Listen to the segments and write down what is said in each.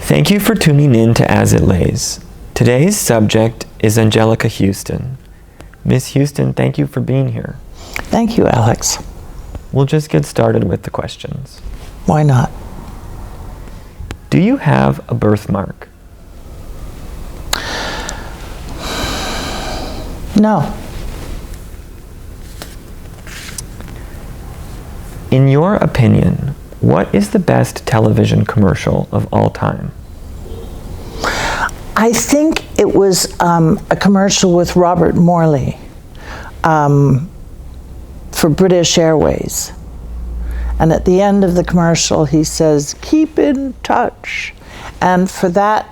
Thank you for tuning in to As It Lays. Today's subject is Anjelica Huston. Miss Huston, thank you for being here. Thank you, Alex. We'll just get started with the questions. Why not? Do you have a birthmark? No. In your opinion, what is the best television commercial of all time? I think it was a commercial with Robert Morley for British Airways. And at the end of the commercial, he says, "Keep in touch." And for that,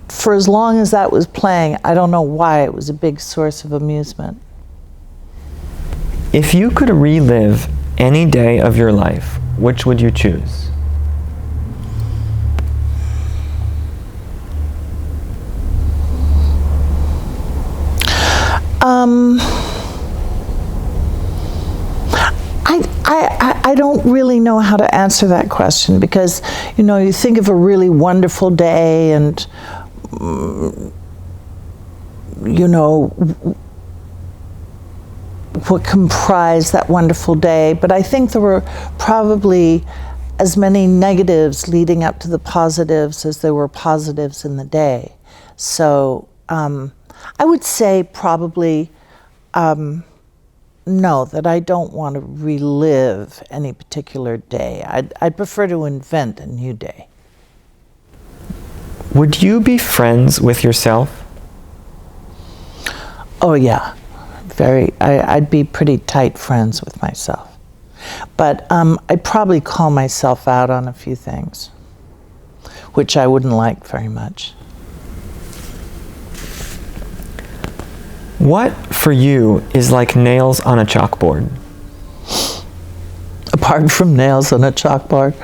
for as long as that was playing, I don't know why, it was a big source of amusement. If you could relive any day of your life, which would you choose? I don't really know how to answer that question because, you know, you think of a really wonderful day and, you know, what comprised that wonderful day. But I think there were probably as many negatives leading up to the positives as there were positives in the day. So I would say probably no, that I don't want to relive any particular day. I'd prefer to invent a new day. Would you be friends with yourself? Oh yeah, I'd be pretty tight friends with myself. But I'd probably call myself out on a few things, which I wouldn't like very much. What, for you, is like nails on a chalkboard? Apart from nails on a chalkboard,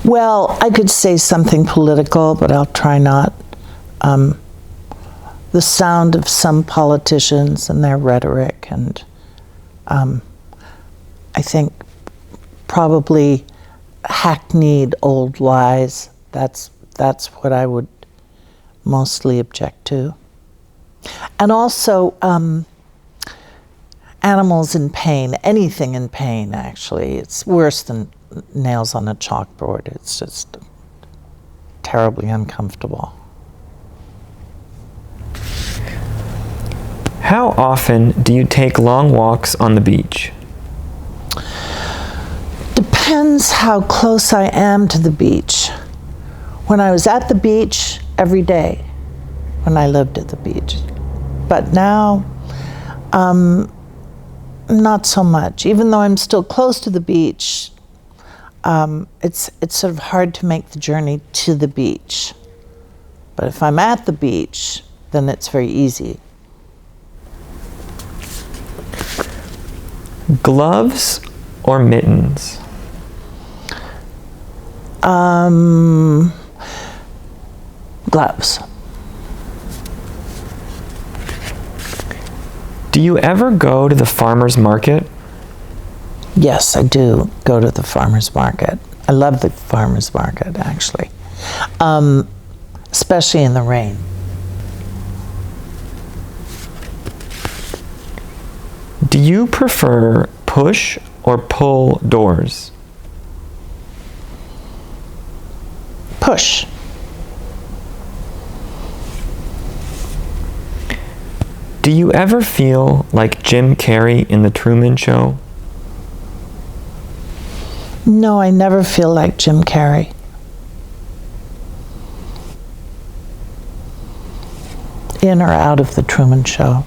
well, I could say something political, but I'll try not. The sound of some politicians and their rhetoric, and I think probably hackneyed old lies. That's what I would mostly object to. And also animals in pain, anything in pain actually. It's worse than nails on a chalkboard. It's just terribly uncomfortable. How often do you take long walks on the beach? Depends how close I am to the beach. When I was at the beach, every day, when I lived at the beach. But now, not so much. Even though I'm still close to the beach, it's sort of hard to make the journey to the beach. But if I'm at the beach, then it's very easy. Gloves or mittens? Gloves. Do you ever go to the farmer's market? Yes, I do go to the farmer's market. I love the farmer's market, actually, especially in the rain. Do you prefer push or pull doors? Push. Do you ever feel like Jim Carrey in the Truman Show? No, I never feel like Jim Carrey. In or out of the Truman Show.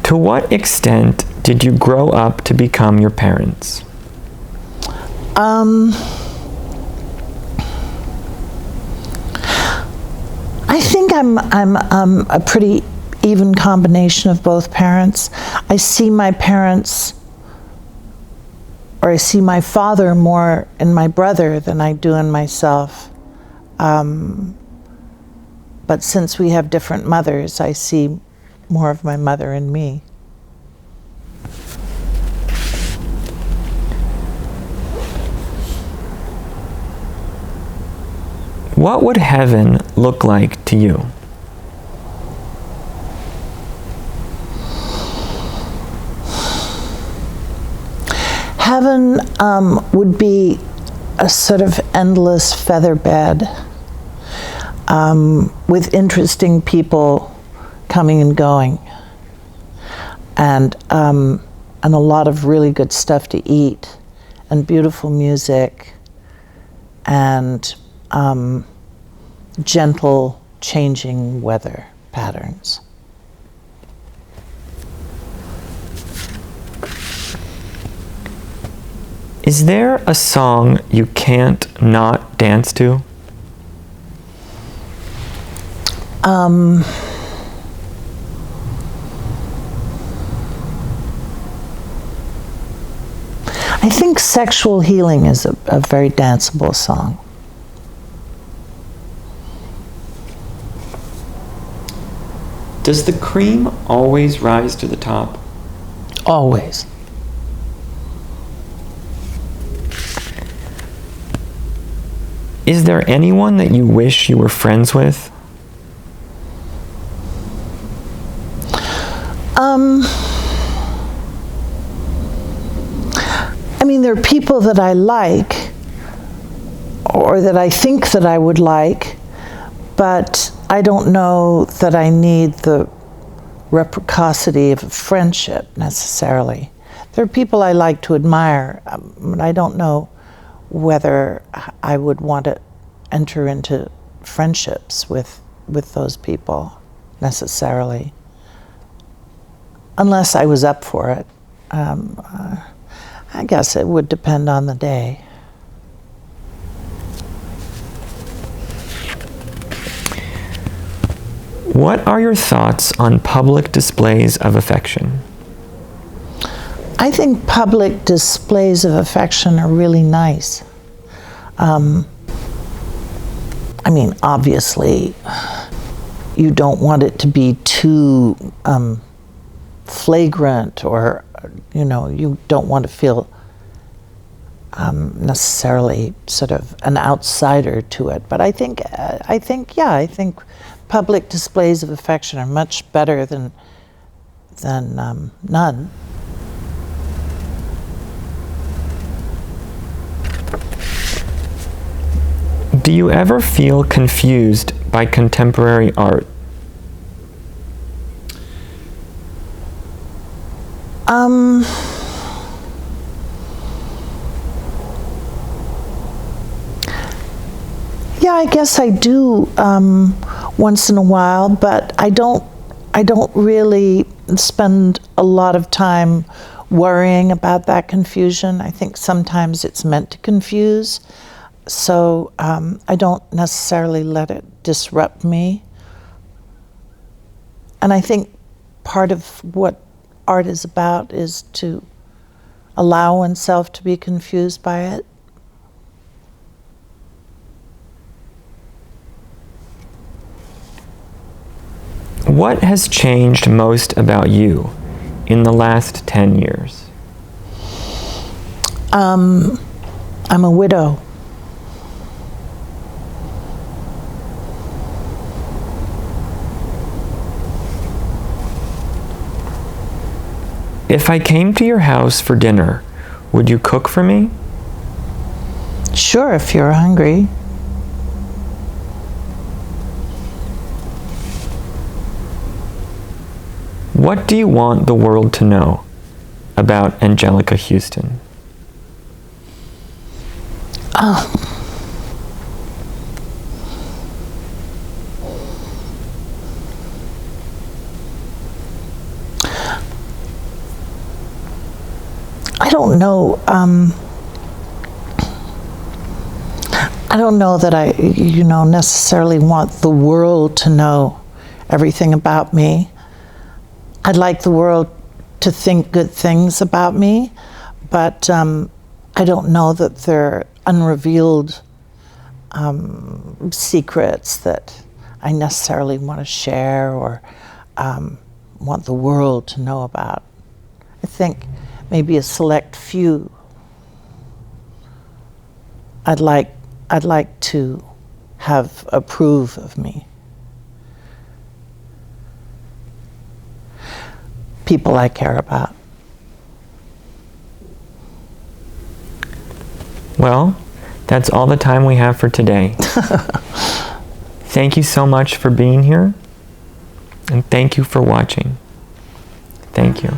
To what extent did you grow up to become your parents? I think I'm a pretty even combination of both parents. I see my parents, or I see my father more in my brother than I do in myself. But since we have different mothers, I see more of my mother in me. What would heaven look like to you? Heaven would be a sort of endless feather bed with interesting people coming and going, and a lot of really good stuff to eat, and beautiful music, and gentle changing weather patterns. Is there a song you can't not dance to? I think Sexual Healing is a very danceable song. Does the cream always rise to the top? Always. Is there anyone that you wish you were friends with? I mean, there are people that I like, or that I think that I would like, but I don't know that I need the reciprocity of a friendship necessarily. There are people I like to admire, but I don't know whether I would want to enter into friendships with those people necessarily, unless I was up for it. I guess it would depend on the day. What are your thoughts on public displays of affection? I think public displays of affection are really nice. I mean, obviously, you don't want it to be too flagrant, or, you don't want to feel necessarily sort of an outsider to it. But I think public displays of affection are much better than none. Do you ever feel confused by contemporary art? Yeah, I guess I do once in a while, but I don't really spend a lot of time worrying about that confusion. I think sometimes it's meant to confuse, so I don't necessarily let it disrupt me. And I think part of what art is about is to allow oneself to be confused by it. What has changed most about you in the last 10 years? I'm a widow. If I came to your house for dinner, would you cook for me? Sure, if you're hungry. What do you want the world to know about Anjelica Huston? I don't know. I don't know that I, necessarily want the world to know everything about me. I'd like the world to think good things about me, but I don't know that there are unrevealed secrets that I necessarily want to share or want the world to know about. I think maybe a select few I'd like to have approve of me. People I care about. Well, that's all the time we have for today. Thank you so much for being here, and thank you for watching. Thank you.